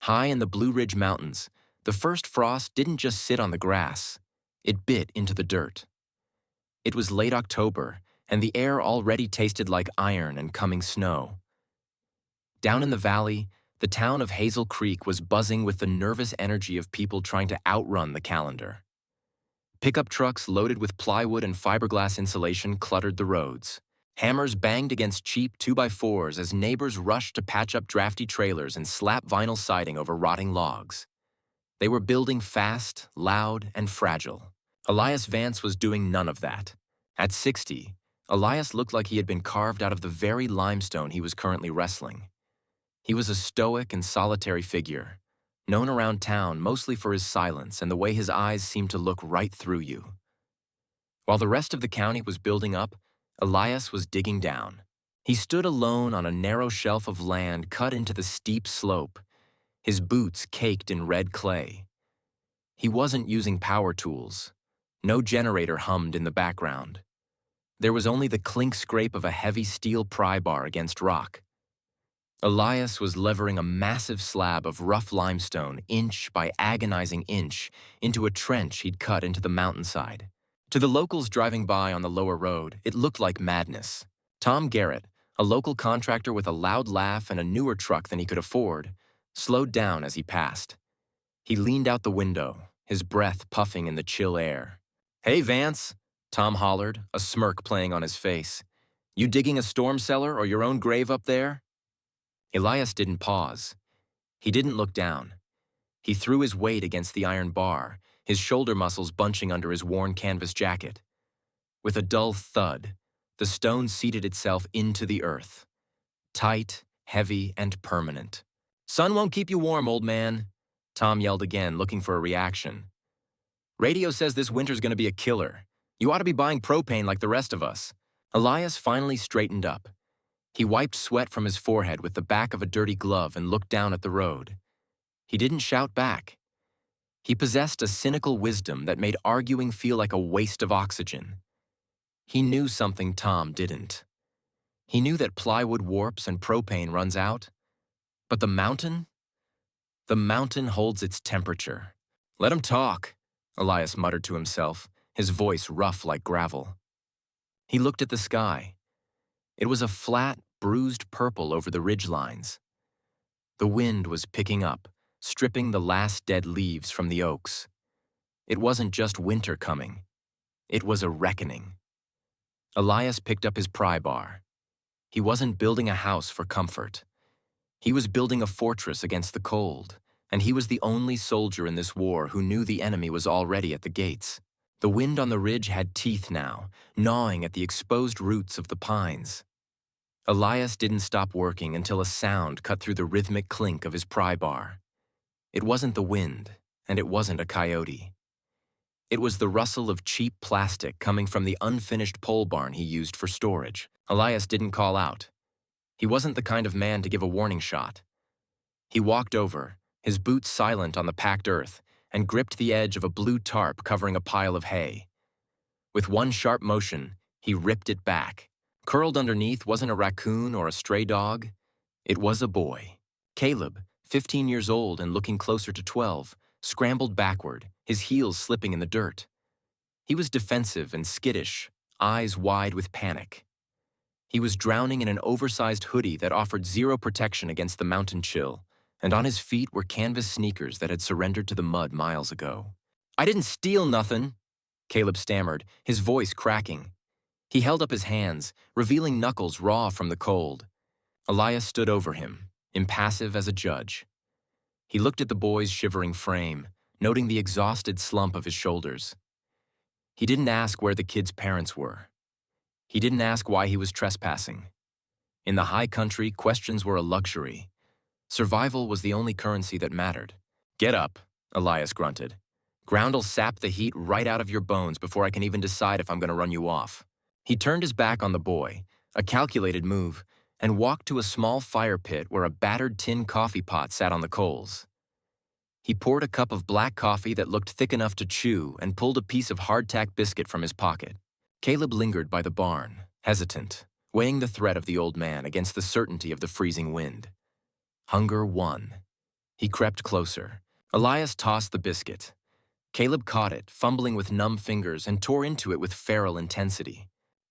High in the Blue Ridge Mountains, the first frost didn't just sit on the grass, it bit into the dirt. It was late October, and the air already tasted like iron and coming snow. Down in the valley, the town of Hazel Creek was buzzing with the nervous energy of people trying to outrun the calendar. Pickup trucks loaded with plywood and fiberglass insulation cluttered the roads. Hammers banged against cheap 2x4s as neighbors rushed to patch up drafty trailers and slap vinyl siding over rotting logs. They were building fast, loud, and fragile. Elias Vance was doing none of that. At 60, Elias looked like he had been carved out of the very limestone he was currently wrestling. He was a stoic and solitary figure, known around town mostly for his silence and the way his eyes seemed to look right through you. While the rest of the county was building up, Elias was digging down. He stood alone on a narrow shelf of land cut into the steep slope, his boots caked in red clay. He wasn't using power tools. No generator hummed in the background. There was only the clink-scrape of a heavy steel pry bar against rock. Elias was levering a massive slab of rough limestone, inch by agonizing inch, into a trench he'd cut into the mountainside. To the locals driving by on the lower road, it looked like madness. Tom Garrett, a local contractor with a loud laugh and a newer truck than he could afford, slowed down as he passed. He leaned out the window, his breath puffing in the chill air. "Hey, Vance," Tom hollered, a smirk playing on his face. "You digging a storm cellar or your own grave up there?" Elias didn't pause. He didn't look down. He threw his weight against the iron bar, his shoulder muscles bunching under his worn canvas jacket. With a dull thud, the stone seated itself into the earth. Tight, heavy, and permanent. "Sun won't keep you warm, old man," Tom yelled again, looking for a reaction. "Radio says this winter's gonna be a killer. You ought to be buying propane like the rest of us." Elias finally straightened up. He wiped sweat from his forehead with the back of a dirty glove and looked down at the road. He didn't shout back. He possessed a cynical wisdom that made arguing feel like a waste of oxygen. He knew something Tom didn't. He knew that plywood warps and propane runs out. But the mountain? The mountain holds its temperature. "Let him talk," Elias muttered to himself, his voice rough like gravel. He looked at the sky. It was a flat, bruised purple over the ridgelines. The wind was picking up, stripping the last dead leaves from the oaks. It wasn't just winter coming. It was a reckoning. Elias picked up his pry bar. He wasn't building a house for comfort. He was building a fortress against the cold, and he was the only soldier in this war who knew the enemy was already at the gates. The wind on the ridge had teeth now, gnawing at the exposed roots of the pines. Elias didn't stop working until a sound cut through the rhythmic clink of his pry bar. It wasn't the wind, and it wasn't a coyote. It was the rustle of cheap plastic coming from the unfinished pole barn he used for storage. Elias didn't call out. He wasn't the kind of man to give a warning shot. He walked over, his boots silent on the packed earth, and gripped the edge of a blue tarp covering a pile of hay. With one sharp motion, he ripped it back. Curled underneath wasn't a raccoon or a stray dog. It was a boy. Caleb, 15 years old and looking closer to 12, scrambled backward, his heels slipping in the dirt. He was defensive and skittish, eyes wide with panic. He was drowning in an oversized hoodie that offered zero protection against the mountain chill, and on his feet were canvas sneakers that had surrendered to the mud miles ago. "I didn't steal nothing," Caleb stammered, his voice cracking. He held up his hands, revealing knuckles raw from the cold. Elias stood over him, impassive as a judge. He looked at the boy's shivering frame, noting the exhausted slump of his shoulders. He didn't ask where the kid's parents were. He didn't ask why he was trespassing. In the high country, questions were a luxury. Survival was the only currency that mattered. "Get up," Elias grunted. "Ground'll sap the heat right out of your bones before I can even decide if I'm going to run you off." He turned his back on the boy, a calculated move, and walked to a small fire pit where a battered tin coffee pot sat on the coals. He poured a cup of black coffee that looked thick enough to chew and pulled a piece of hardtack biscuit from his pocket. Caleb lingered by the barn, hesitant, weighing the threat of the old man against the certainty of the freezing wind. Hunger won. He crept closer. Elias tossed the biscuit. Caleb caught it, fumbling with numb fingers, and tore into it with feral intensity.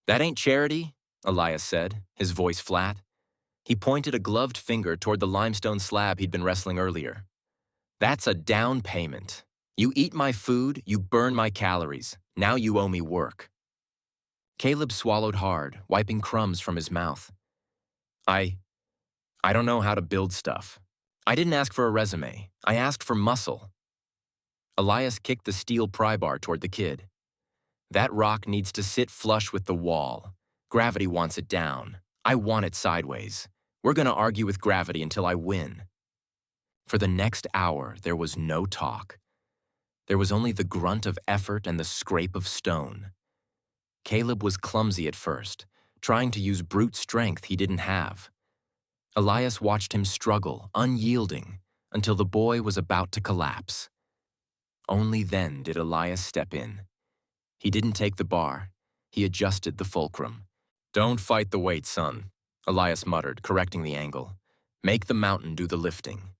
"That ain't charity," Elias said, his voice flat. He pointed a gloved finger toward the limestone slab he'd been wrestling earlier. "That's a down payment. You eat my food, you burn my calories. Now you owe me work." Caleb swallowed hard, wiping crumbs from his mouth. I don't know how to build stuff. I didn't ask for a resume. I asked for muscle." Elias kicked the steel pry bar toward the kid. "That rock needs to sit flush with the wall. Gravity wants it down. I want it sideways. We're going to argue with gravity until I win." For the next hour, there was no talk. There was only the grunt of effort and the scrape of stone. Caleb was clumsy at first, trying to use brute strength he didn't have. Elias watched him struggle, unyielding, until the boy was about to collapse. Only then did Elias step in. He didn't take the bar. He adjusted the fulcrum. "Don't fight the weight, son," Elias muttered, correcting the angle. "Make the mountain do the lifting."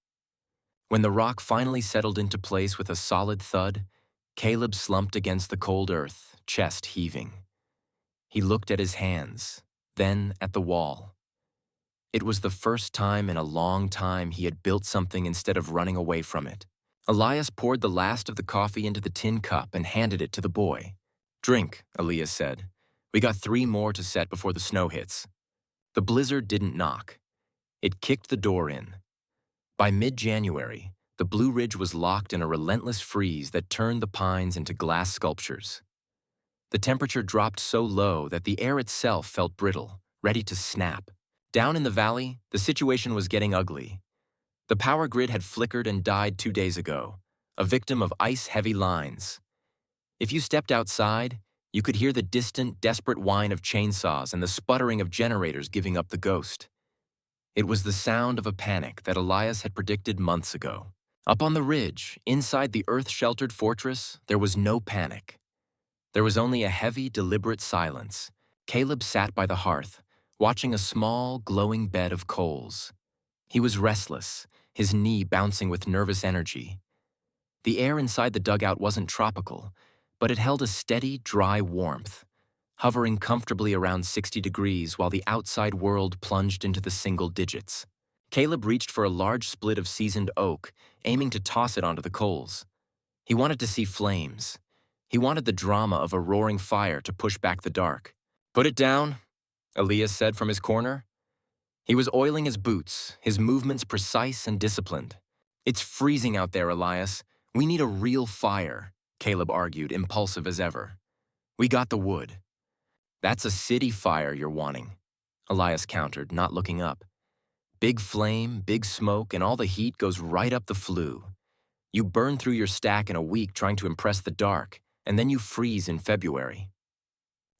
When the rock finally settled into place with a solid thud, Caleb slumped against the cold earth, chest heaving. He looked at his hands, then at the wall. It was the first time in a long time he had built something instead of running away from it. Elias poured the last of the coffee into the tin cup and handed it to the boy. "Drink," Elias said. "We got 3 more to set before the snow hits." The blizzard didn't knock. It kicked the door in. By mid-January, the Blue Ridge was locked in a relentless freeze that turned the pines into glass sculptures. The temperature dropped so low that the air itself felt brittle, ready to snap. Down in the valley, the situation was getting ugly. The power grid had flickered and died 2 days ago, a victim of ice-heavy lines. If you stepped outside, you could hear the distant, desperate whine of chainsaws and the sputtering of generators giving up the ghost. It was the sound of a panic that Elias had predicted months ago. Up on the ridge, inside the earth-sheltered fortress, there was no panic. There was only a heavy, deliberate silence. Caleb sat by the hearth, watching a small, glowing bed of coals. He was restless, his knee bouncing with nervous energy. The air inside the dugout wasn't tropical, but it held a steady, dry warmth, hovering comfortably around 60 degrees while the outside world plunged into the single digits. Caleb reached for a large split of seasoned oak, aiming to toss it onto the coals. He wanted to see flames. He wanted the drama of a roaring fire to push back the dark. "Put it down," Elias said from his corner. He was oiling his boots, his movements precise and disciplined. "It's freezing out there, Elias. We need a real fire," Caleb argued, impulsive as ever. "We got the wood." "That's a city fire you're wanting," Elias countered, not looking up. "Big flame, big smoke, and all the heat goes right up the flue. You burn through your stack in a week trying to impress the dark, and then you freeze in February."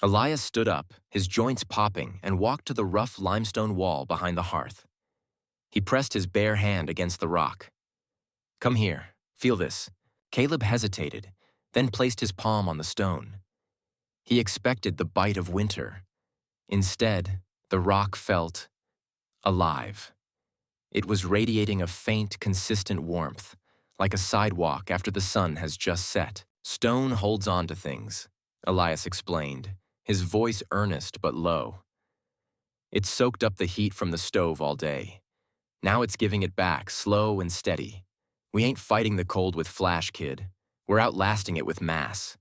Elias stood up, his joints popping, and walked to the rough limestone wall behind the hearth. He pressed his bare hand against the rock. "Come here, feel this." Caleb hesitated, then placed his palm on the stone. He expected the bite of winter. Instead, the rock felt alive. It was radiating a faint, consistent warmth, like a sidewalk after the sun has just set. "Stone holds on to things," Elias explained, his voice earnest but low. "It soaked up the heat from the stove all day. Now it's giving it back, slow and steady. We ain't fighting the cold with flash, kid. We're outlasting it with mass."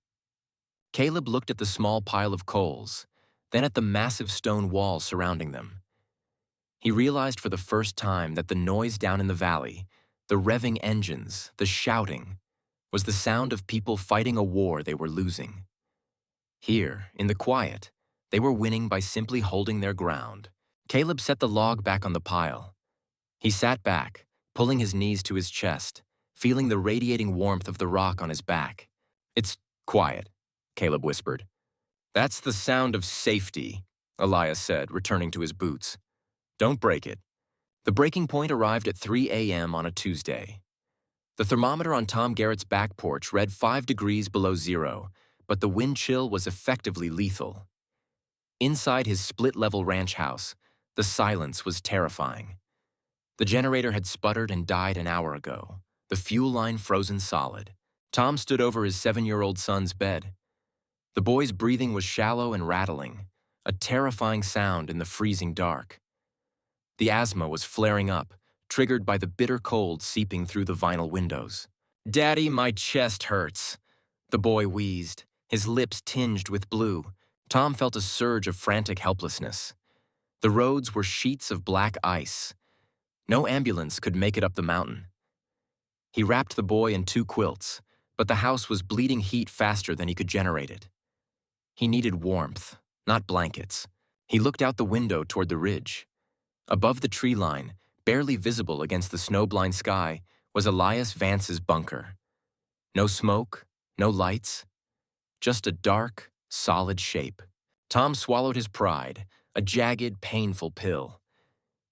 Caleb looked at the small pile of coals, then at the massive stone wall surrounding them. He realized for the first time that the noise down in the valley, the revving engines, the shouting, was the sound of people fighting a war they were losing. Here, in the quiet, they were winning by simply holding their ground. Caleb set the log back on the pile. He sat back, pulling his knees to his chest, feeling the radiating warmth of the rock on his back. "It's quiet," Caleb whispered. "That's the sound of safety," Elias said, returning to his boots. "Don't break it." The breaking point arrived at 3 a.m. on a Tuesday. The thermometer on Tom Garrett's back porch read 5 degrees below zero, but the wind chill was effectively lethal. Inside his split-level ranch house, the silence was terrifying. The generator had sputtered and died an hour ago, the fuel line frozen solid. Tom stood over his 7-year-old son's bed. The boy's breathing was shallow and rattling, a terrifying sound in the freezing dark. The asthma was flaring up, triggered by the bitter cold seeping through the vinyl windows. "Daddy, my chest hurts," the boy wheezed, his lips tinged with blue. Tom felt a surge of frantic helplessness. The roads were sheets of black ice. No ambulance could make it up the mountain. He wrapped the boy in 2 quilts, but the house was bleeding heat faster than he could generate it. He needed warmth, not blankets. He looked out the window toward the ridge. Above the tree line, barely visible against the snow-blind sky, was Elias Vance's bunker. No smoke, no lights, just a dark, solid shape. Tom swallowed his pride, a jagged, painful pill.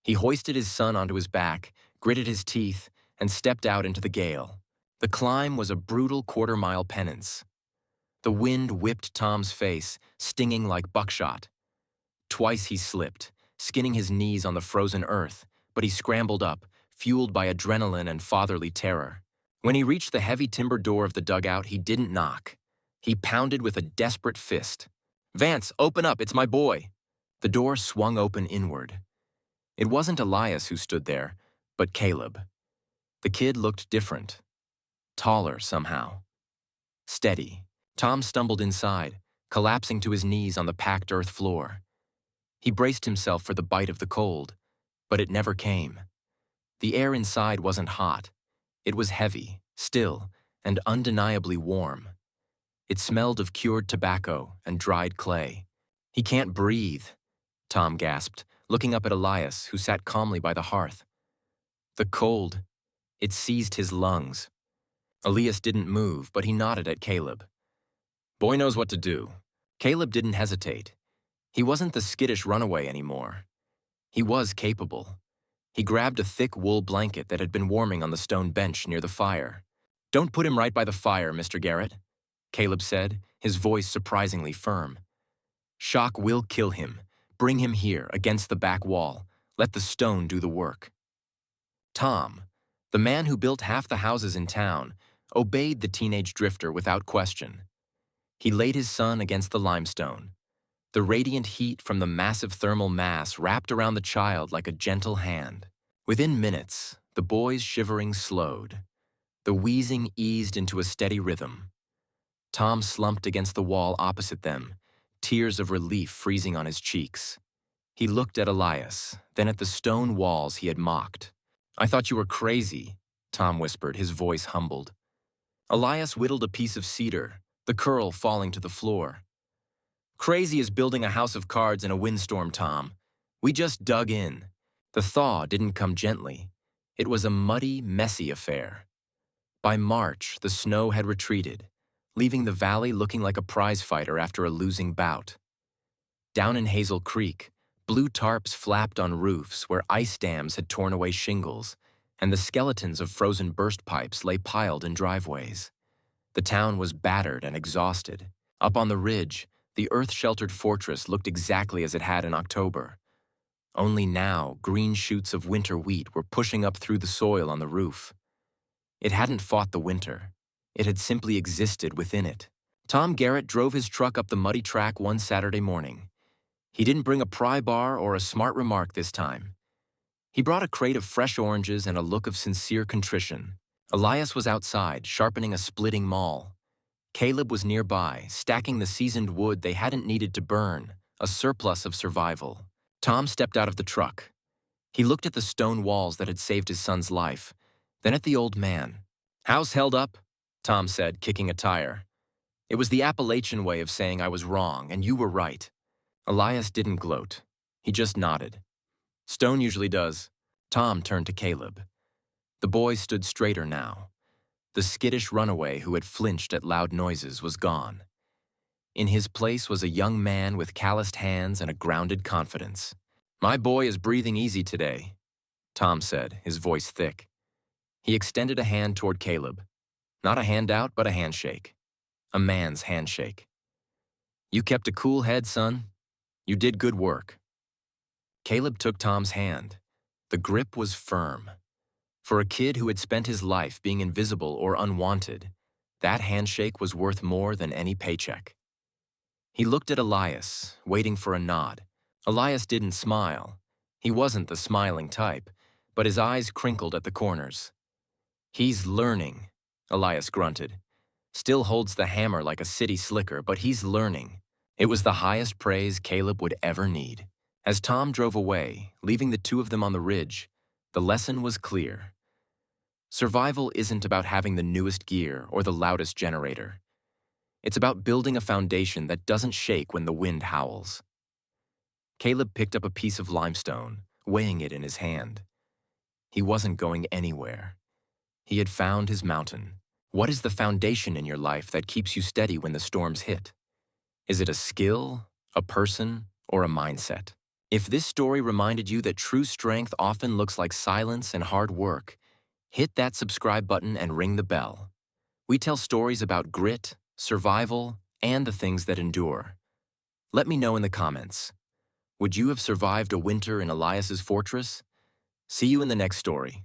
He hoisted his son onto his back, gritted his teeth, and stepped out into the gale. The climb was a brutal quarter-mile penance. The wind whipped Tom's face, stinging like buckshot. Twice he slipped, skinning his knees on the frozen earth, but he scrambled up, fueled by adrenaline and fatherly terror. When he reached the heavy timber door of the dugout, he didn't knock. He pounded with a desperate fist. "Vance, open up, it's my boy." The door swung open inward. It wasn't Elias who stood there, but Caleb. The kid looked different. Taller somehow. Steady. Tom stumbled inside, collapsing to his knees on the packed earth floor. He braced himself for the bite of the cold, but it never came. The air inside wasn't hot. It was heavy, still, and undeniably warm. It smelled of cured tobacco and dried clay. "He can't breathe," Tom gasped, looking up at Elias, who sat calmly by the hearth. The cold, it seized his lungs. Elias didn't move, but he nodded at Caleb. "Boy knows what to do." Caleb didn't hesitate. He wasn't the skittish runaway anymore. He was capable. He grabbed a thick wool blanket that had been warming on the stone bench near the fire. "Don't put him right by the fire, Mr. Garrett," Caleb said, his voice surprisingly firm. "Shock will kill him. Bring him here, against the back wall. Let the stone do the work." Tom, the man who built half the houses in town, obeyed the teenage drifter without question. He laid his son against the limestone. The radiant heat from the massive thermal mass wrapped around the child like a gentle hand. Within minutes, the boy's shivering slowed. The wheezing eased into a steady rhythm. Tom slumped against the wall opposite them, tears of relief freezing on his cheeks. He looked at Elias, then at the stone walls he had mocked. "I thought you were crazy," Tom whispered, his voice humbled. Elias whittled a piece of cedar, the curl falling to the floor. "Crazy is building a house of cards in a windstorm, Tom. We just dug in." The thaw didn't come gently. It was a muddy, messy affair. By March, the snow had retreated, leaving the valley looking like a prizefighter after a losing bout. Down in Hazel Creek, blue tarps flapped on roofs where ice dams had torn away shingles, and the skeletons of frozen burst pipes lay piled in driveways. The town was battered and exhausted. Up on the ridge, the earth-sheltered fortress looked exactly as it had in October. Only now, green shoots of winter wheat were pushing up through the soil on the roof. It hadn't fought the winter. It had simply existed within it. Tom Garrett drove his truck up the muddy track one Saturday morning. He didn't bring a pry bar or a smart remark this time. He brought a crate of fresh oranges and a look of sincere contrition. Elias was outside, sharpening a splitting maul. Caleb was nearby, stacking the seasoned wood they hadn't needed to burn, a surplus of survival. Tom stepped out of the truck. He looked at the stone walls that had saved his son's life, then at the old man. "House held up," Tom said, kicking a tire. "It was the Appalachian way of saying I was wrong and you were right." Elias didn't gloat. He just nodded. "Stone usually does." Tom turned to Caleb. The boy stood straighter now. The skittish runaway who had flinched at loud noises was gone. In his place was a young man with calloused hands and a grounded confidence. "My boy is breathing easy today," Tom said, his voice thick. He extended a hand toward Caleb. Not a handout, but a handshake. A man's handshake. "You kept a cool head, son. You did good work." Caleb took Tom's hand. The grip was firm. For a kid who had spent his life being invisible or unwanted, that handshake was worth more than any paycheck. He looked at Elias, waiting for a nod. Elias didn't smile. He wasn't the smiling type, but his eyes crinkled at the corners. "He's learning," Elias grunted. "Still holds the hammer like a city slicker, but he's learning." It was the highest praise Caleb would ever need. As Tom drove away, leaving the two of them on the ridge, the lesson was clear. Survival isn't about having the newest gear or the loudest generator. It's about building a foundation that doesn't shake when the wind howls. Caleb picked up a piece of limestone, weighing it in his hand. He wasn't going anywhere. He had found his mountain. What is the foundation in your life that keeps you steady when the storms hit? Is it a skill, a person, or a mindset? If this story reminded you that true strength often looks like silence and hard work, hit that subscribe button and ring the bell. We tell stories about grit, survival, and the things that endure. Let me know in the comments. Would you have survived a winter in Elias's fortress? See you in the next story.